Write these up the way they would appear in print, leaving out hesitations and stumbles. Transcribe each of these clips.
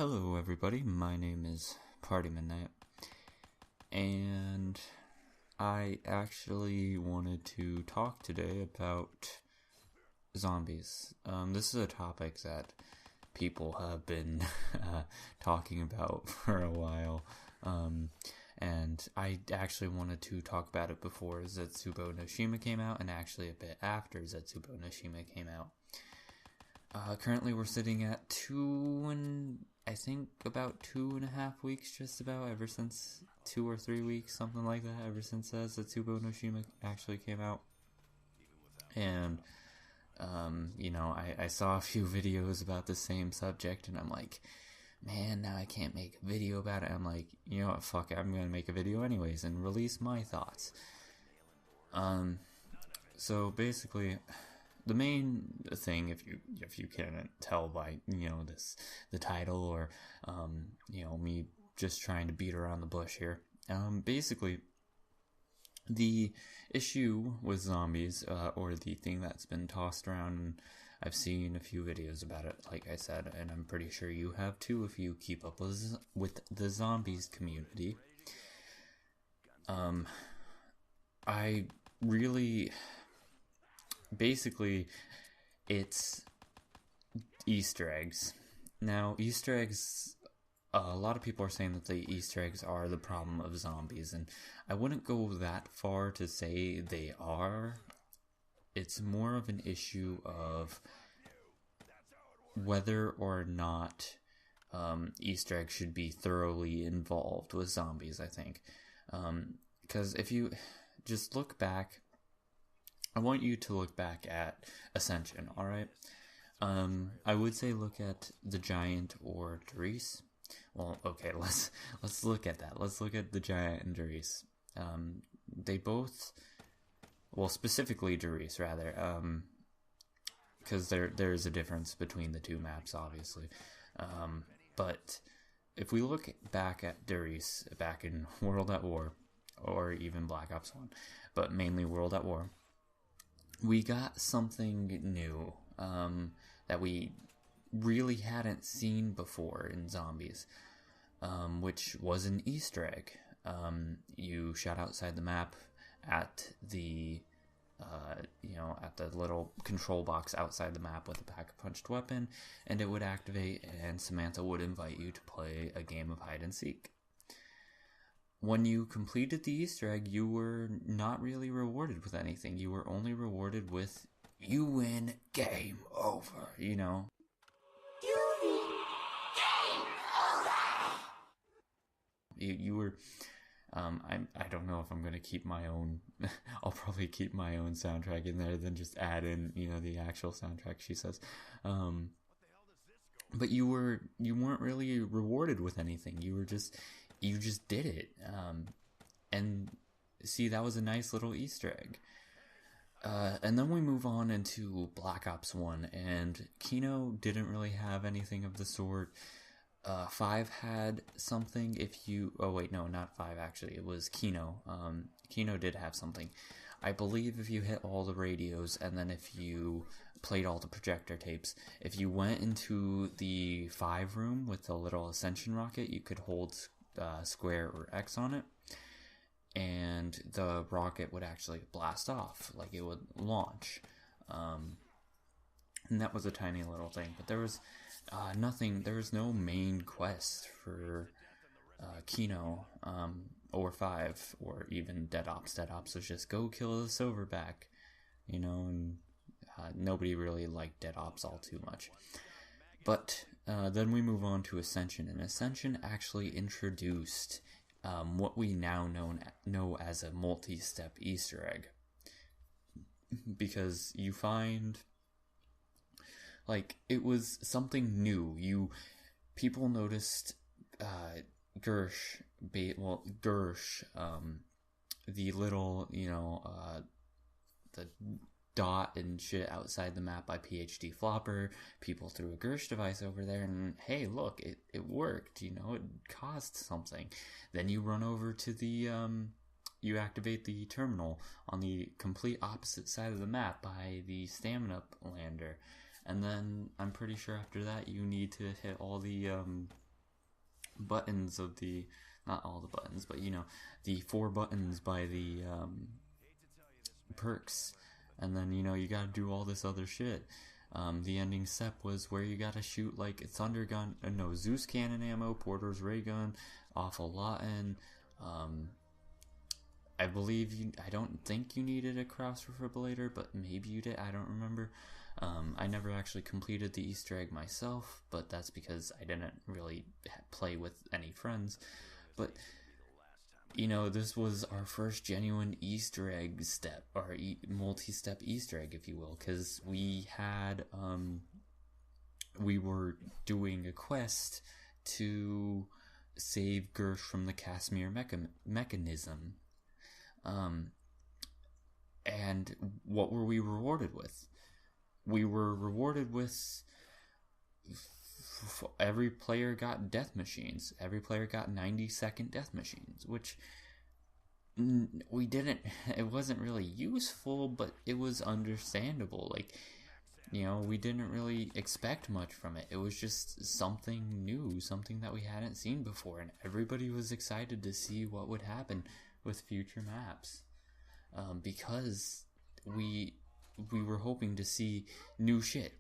Hello everybody, my name is Party Midnight, and I actually wanted to talk today about zombies. This is a topic that people have been talking about for a while, and I actually wanted to talk about it before Zetsubo no Shima came out, and actually a bit after Zetsubo no Shima came out. Currently we're sitting at about 2.5 weeks, just about, ever since 2 or 3 weeks, something like that, ever since Zetsubo no Shima actually came out. And, I saw a few videos about the same subject, and I'm like, man, now I can't make a video about it. I'm like, you know what, fuck it, I'm gonna make a video anyways, and release my thoughts. So basically, the main thing, if you can't tell by the title or me just trying to beat around the bush here, basically the issue with zombies, or the thing that's been tossed around, and I've seen a few videos about it, like I said, and I'm pretty sure you have too if you keep up with the zombies community. I really... Basically, it's Easter eggs. Now, Easter eggs, a lot of people are saying that the Easter eggs are the problem of zombies, and I wouldn't go that far to say they are. It's more of an issue of whether or not Easter eggs should be thoroughly involved with zombies, I think. Because if you just look back, I want you to look back at Ascension, alright? I would say look at the Giant or Darius. Well, okay, let's look at that. Let's look at the Giant and Darius. They both... Well, specifically Darius, rather. Because there's a difference between the two maps, obviously. But if we look back at Darius, back in World at War, or even Black Ops 1, but mainly World at War, we got something new that we really hadn't seen before in zombies, which was an Easter egg. You shot outside the map at the little control box outside the map with a pack-a-punched weapon, and it would activate, and Samantha would invite you to play a game of hide-and-seek. When you completed the Easter egg, you were not really rewarded with anything. You were only rewarded with, you win, game over, You win, game over! You were, I don't know if I'm going to keep my own, I'll probably keep my own soundtrack in there, then just add in, the actual soundtrack, she says. But you weren't really rewarded with anything. You just did it. And see, that was a nice little Easter egg. And then we move on into Black Ops 1, and Kino didn't really have anything of the sort. 5 had something. Oh wait, no, not 5 actually. It was Kino. Kino did have something. I believe if you hit all the radios, and then if you played all the projector tapes, if you went into the 5 room with the little Ascension rocket, you could hold square or X on it, and the rocket would actually blast off, like it would launch. And that was a tiny little thing, but there was no main quest for Kino or 5 or even Dead Ops. Dead Ops was just go kill the Silverback, and nobody really liked Dead Ops all too much. But then we move on to Ascension, and Ascension actually introduced what we now know as a multi-step Easter egg. Because you find, it was something new. People noticed Gersh, the little, the dot and shit outside the map by PhD Flopper. People threw a Gersh device over there, and hey, look, it worked, it caused something. Then you run over to the, you activate the terminal on the complete opposite side of the map by the stamina lander, and then I'm pretty sure after that you need to hit all the buttons of the, not all the buttons, but the 4 buttons by the perks, and then you gotta do all this other shit. The ending step was where you gotta shoot like thunder gun, no, Zeus cannon ammo, Porter's ray gun off a Lawton. I don't think you needed a cross defibrillator, but maybe you did, I don't remember. I never actually completed the Easter egg myself, but that's because I didn't really play with any friends. But this was our first genuine Easter egg step, or multi-step Easter egg, if you will, because we had, we were doing a quest to save Gersh from the Casimir mechanism. And what were we rewarded with? We were rewarded with every player got death machines. Every player got 90-second death machines, which we didn't, it wasn't really useful, but it was understandable. Like, we didn't really expect much from it. It was just something new, something that we hadn't seen before, and everybody was excited to see what would happen with future maps. Because we were hoping to see new shit.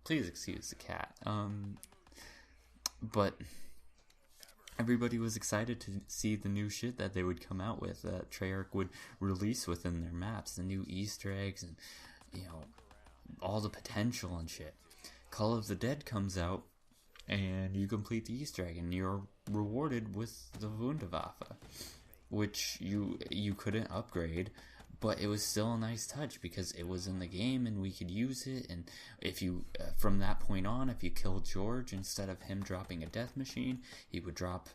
Please excuse the cat. But everybody was excited to see the new shit that they would come out with, that Treyarch would release within their maps, the new Easter eggs, and all the potential and shit. Call of the Dead comes out, and you complete the Easter egg, and you're rewarded with the Wunderwaffe, which you couldn't upgrade, but it was still a nice touch because it was in the game and we could use it. And if you, from that point on, if you killed George, instead of him dropping a death machine, he would drop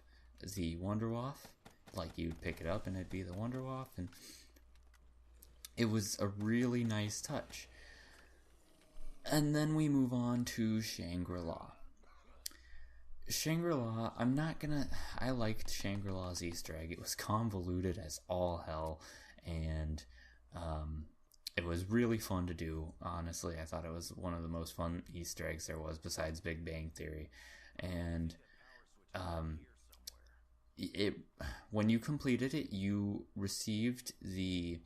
the Wunderwaffe. Like, you would pick it up and it'd be the Wunderwaffe, and it was a really nice touch. And then we move on to Shangri-La. Shangri-La, I liked Shangri-La's Easter egg. It was convoluted as all hell, and it was really fun to do. Honestly, I thought it was one of the most fun Easter eggs there was, besides Big Bang Theory. And when you completed it, you received the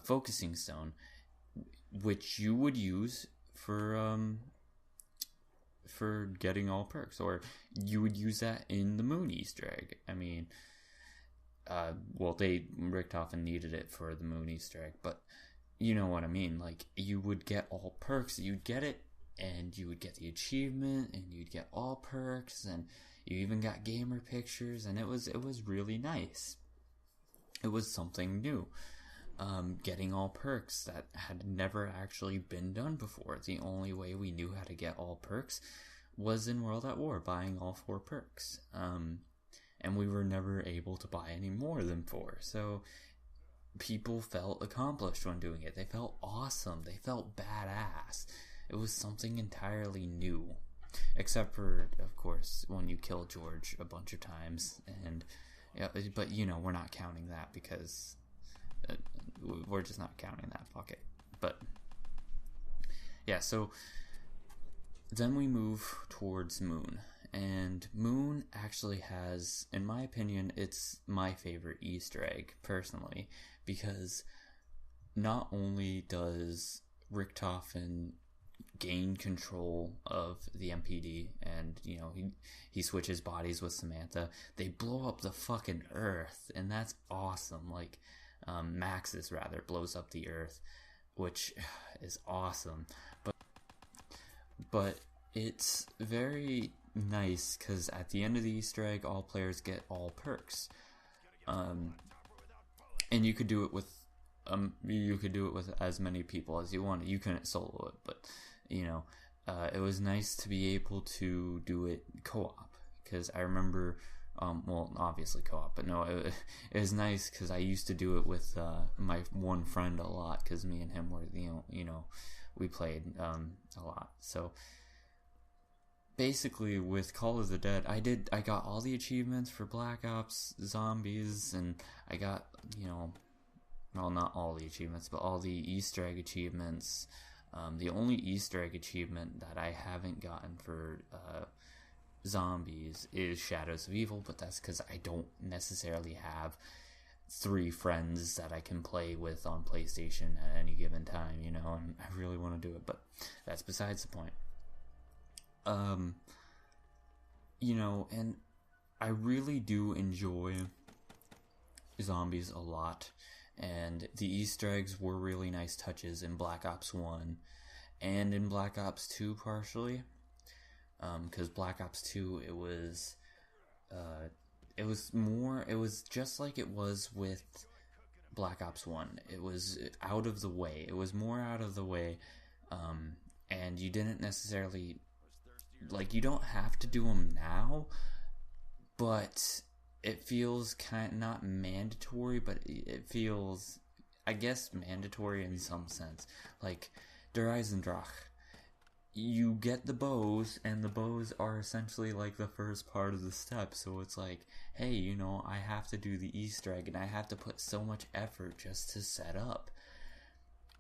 focusing stone, which you would use for getting all perks, or you would use that in the Moon Easter egg. I mean, Richtofen needed it for the Moon Easter egg, but you know what I mean. Like, you would get all perks, you'd get it, and you would get the achievement, and you'd get all perks, and you even got gamer pictures, and it was really nice. It was something new. Getting all perks that had never actually been done before. The only way we knew how to get all perks was in World at War, buying all 4 perks. And we were never able to buy any more than 4. So people felt accomplished when doing it. They felt awesome. They felt badass. It was something entirely new. Except for, of course, when you kill George a bunch of times. And but we're not counting that because we're just not counting that. Fuck it. But yeah, so then we move towards Moon. And Moon actually has, in my opinion, it's my favorite Easter egg, personally, because not only does Richtofen gain control of the MPD, and he switches bodies with Samantha, they blow up the fucking Earth, and that's awesome. Like, Maxis rather blows up the Earth, which is awesome. But it's very nice because at the end of the Easter egg, all players get all perks, and you could do it with as many people as you wanted. You couldn't solo it, but it was nice to be able to do it co-op, because I remember, obviously co-op, but no, it was nice because I used to do it with my one friend a lot, because me and him were, we played a lot. So basically with Call of the Dead, I got all the achievements for Black Ops Zombies, and I got, not all the achievements, but all the Easter egg achievements, The only Easter egg achievement that I haven't gotten for zombies is Shadows of Evil, but that's because I don't necessarily have 3 friends that I can play with on PlayStation at any given time, and I really want to do it, but that's besides the point. And I really do enjoy zombies a lot, and the Easter eggs were really nice touches in Black Ops 1 and in Black Ops 2 partially, because Black Ops 2, it was just like it was with Black Ops 1. It was out of the way. It was more out of the way, and you didn't necessarily, you don't have to do them now, but it feels kind of not mandatory, but it feels, I guess, mandatory in some sense. Like, Der Eisendrache, you get the bows, and the bows are essentially like the first part of the step, so it's like, hey, I have to do the Easter egg, and I have to put so much effort just to set up,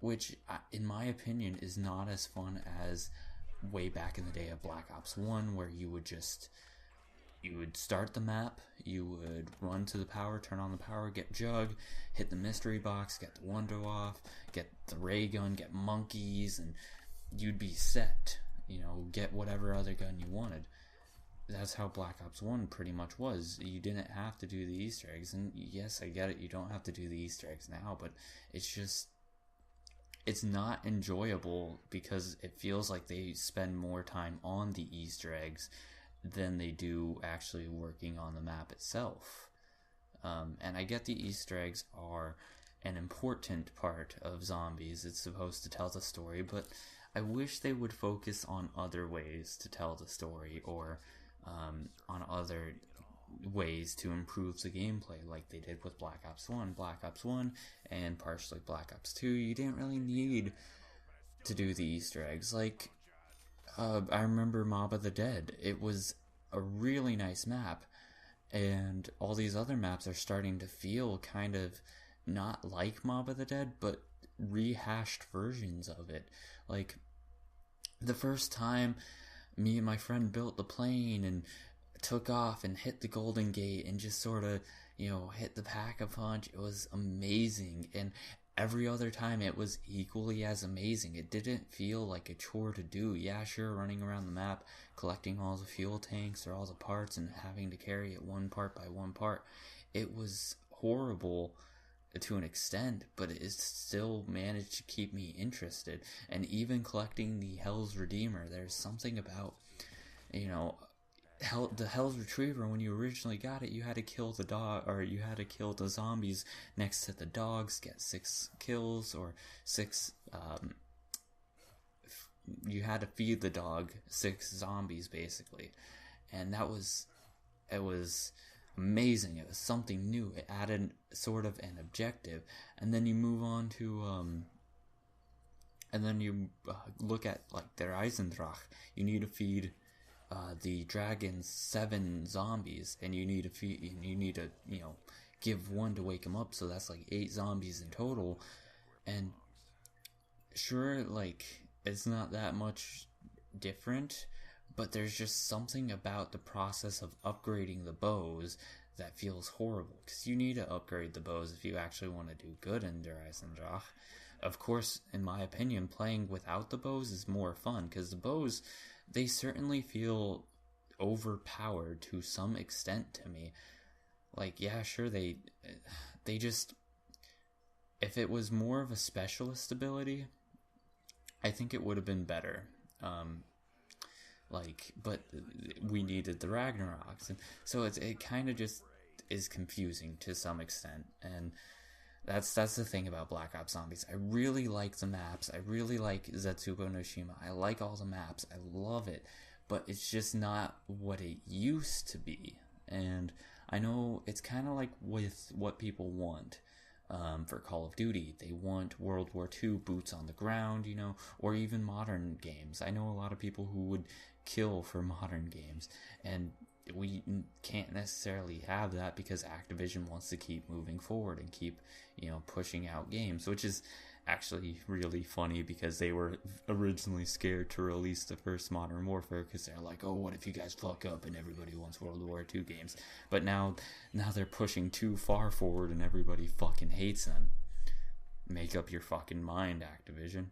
which, in my opinion, is not as fun as way back in the day of Black Ops 1, where you would start the map, you would run to the power, turn on the power, get Jug, hit the mystery box, get the Wonder off, get the ray gun, get monkeys, and you'd be set. Get whatever other gun you wanted. That's how Black Ops 1 pretty much was. You didn't have to do the Easter eggs, and yes, I get it, you don't have to do the Easter eggs now, but it's not enjoyable because it feels like they spend more time on the Easter eggs than they do actually working on the map itself. And I get the Easter eggs are an important part of zombies. It's supposed to tell the story, but I wish they would focus on other ways to tell the story, or on other ways to improve the gameplay, like they did with Black Ops 1. Black Ops 1 and partially Black Ops 2, you didn't really need to do the Easter eggs. I remember Mob of the Dead. It was a really nice map, and all these other maps are starting to feel kind of not like Mob of the Dead, but rehashed versions of it. Like, the first time me and my friend built the plane and took off and hit the Golden Gate and just sort of, hit the pack-a-punch, it was amazing, and every other time it was equally as amazing. It didn't feel like a chore to do. Yeah, sure, running around the map, collecting all the fuel tanks or all the parts and having to carry it one part by one part. It was horrible to an extent, but it still managed to keep me interested. And even collecting the Hell's Redeemer, there's something about, the Hell's Retriever, when you originally got it, you had to kill the dog, or you had to kill the zombies next to the dogs, get 6 kills, or 6, you had to feed the dog 6 zombies, basically. And it was amazing. It was something new. It added sort of an objective. And then you move on to, and then you look at, Der Eisendrache. You need to feed the dragon's 7 zombies, and you need to give one to wake him up, so that's 8 zombies in total. And sure, it's not that much different, but there's just something about the process of upgrading the bows that feels horrible, because you need to upgrade the bows if you actually want to do good in Der Eisendrache. Of course, in my opinion, playing without the bows is more fun, because the bows, they certainly feel overpowered to some extent to me. Yeah, sure, they just, if it was more of a specialist ability, I think it would have been better. But we needed the Ragnaroks, and so it kind of just is confusing to some extent, and that's the thing about Black Ops Zombies. I really like the maps. I really like Zetsubo no Shima. I like all the maps. I love it, but it's just not what it used to be. And I know it's kind of like with what people want. For Call of Duty, they want World War II boots on the ground, or even modern games. I know a lot of people who would kill for modern games, and we can't necessarily have that because Activision wants to keep moving forward and keep, pushing out games, which is actually really funny because they were originally scared to release the first Modern Warfare because they're like, oh, what if you guys fuck up and everybody wants World War II games? But now they're pushing too far forward and everybody fucking hates them. Make up your fucking mind, Activision.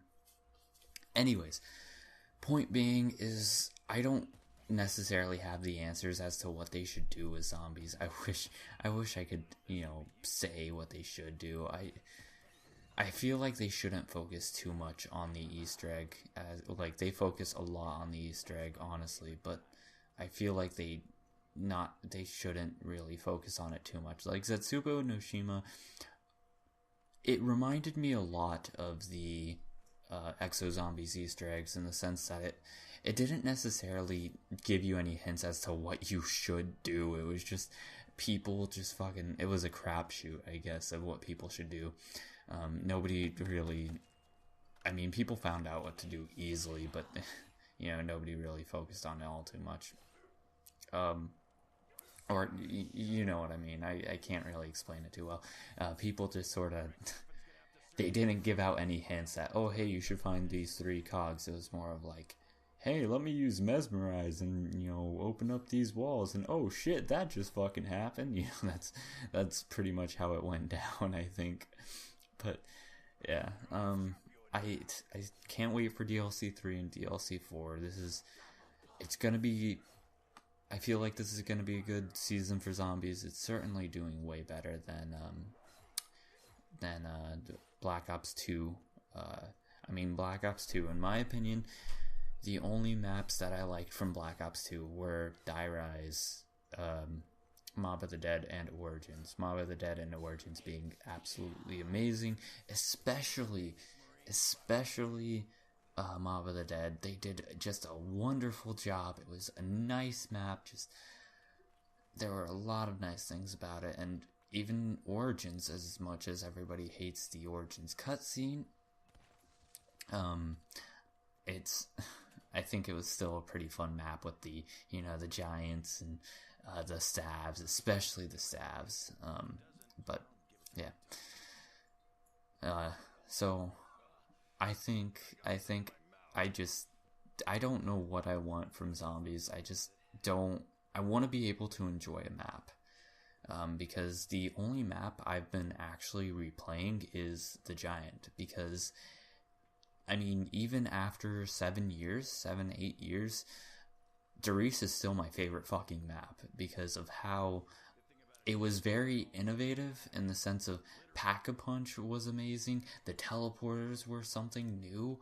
Anyways, point being is I don't necessarily have the answers as to what they should do with zombies. I wish I could, say what they should do. I feel like they shouldn't focus too much on the Easter egg, as like they focus a lot on the Easter egg, honestly, but I feel like they shouldn't really focus on it too much. Like Zetsubo Noshima, it reminded me a lot of the Exo Zombies Easter eggs in the sense that it didn't necessarily give you any hints as to what you should do. It was just people just fucking, it was a crapshoot, I guess, of what people should do. Nobody really, I mean, people found out what to do easily, but, nobody really focused on it all too much. Or, you know what I mean. I can't really explain it too well. People just sort of, they didn't give out any hints that, oh, hey, you should find these 3 cogs. It was more of like, hey, let me use Mesmerize and, open up these walls. And, oh, shit, that just fucking happened. That's pretty much how it went down, I think. But, yeah, I can't wait for DLC 3 and DLC 4. It's gonna be, I feel like this is gonna be a good season for zombies. It's certainly doing way better than Black Ops 2. Black Ops 2, in my opinion, the only maps that I liked from Black Ops 2 were Die Rise, Mob of the Dead, and Origins. Mob of the Dead and Origins being absolutely amazing, especially Mob of the Dead. They did just a wonderful job. It was a nice map. There were a lot of nice things about it, and even Origins, as much as everybody hates the Origins cutscene, I think it was still a pretty fun map with the giants and the stabs, especially the stabs. But yeah. So I think I don't know what I want from zombies. I want to be able to enjoy a map. Because the only map I've been actually replaying is the Giant, because even after 7, 8 years, Darius is still my favorite fucking map because of how it was very innovative in the sense of Pack-a-Punch was amazing, the teleporters were something new,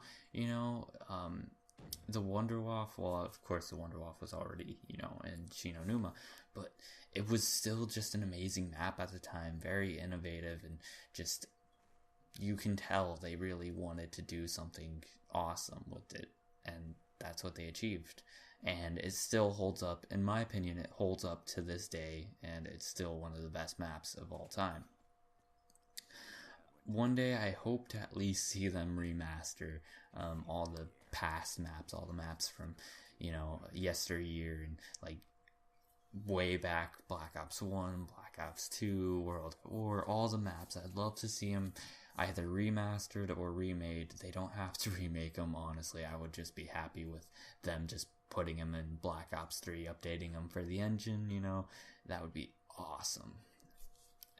the Wonderwaff, well, of course the Wonderwaff was already, in Shi No Numa, but it was still just an amazing map at the time, very innovative, and just, you can tell they really wanted to do something awesome with it, and that's what they achieved. And it still holds up, in my opinion, it holds up to this day, and it's still one of the best maps of all time. One day I hope to at least see them remaster all the past maps, all the maps from, yesteryear, and like way back, Black Ops 1, Black Ops 2, World at War, all the maps. I'd love to see them either remastered or remade. They don't have to remake them, honestly. I would just be happy with them just putting them in Black Ops 3, updating them for the engine, that would be awesome.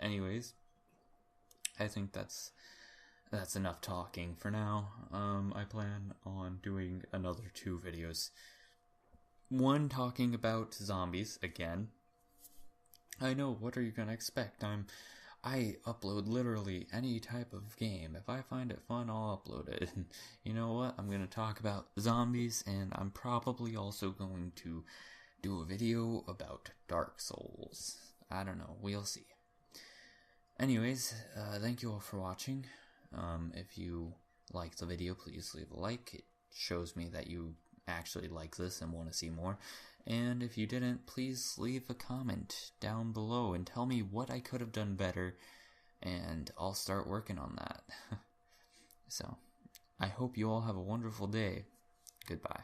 Anyways, I think that's enough talking for now. I plan on doing another 2 videos. One talking about zombies again. I know, what are you gonna expect? I upload literally any type of game. If I find it fun, I'll upload it. And you know what? I'm going to talk about zombies, and I'm probably also going to do a video about Dark Souls. I don't know. We'll see. Anyways, thank you all for watching. If you liked the video, please leave a like. It shows me that you actually like this and want to see more. And if you didn't, please leave a comment down below and tell me what I could have done better, and I'll start working on that. So, I hope you all have a wonderful day. Goodbye.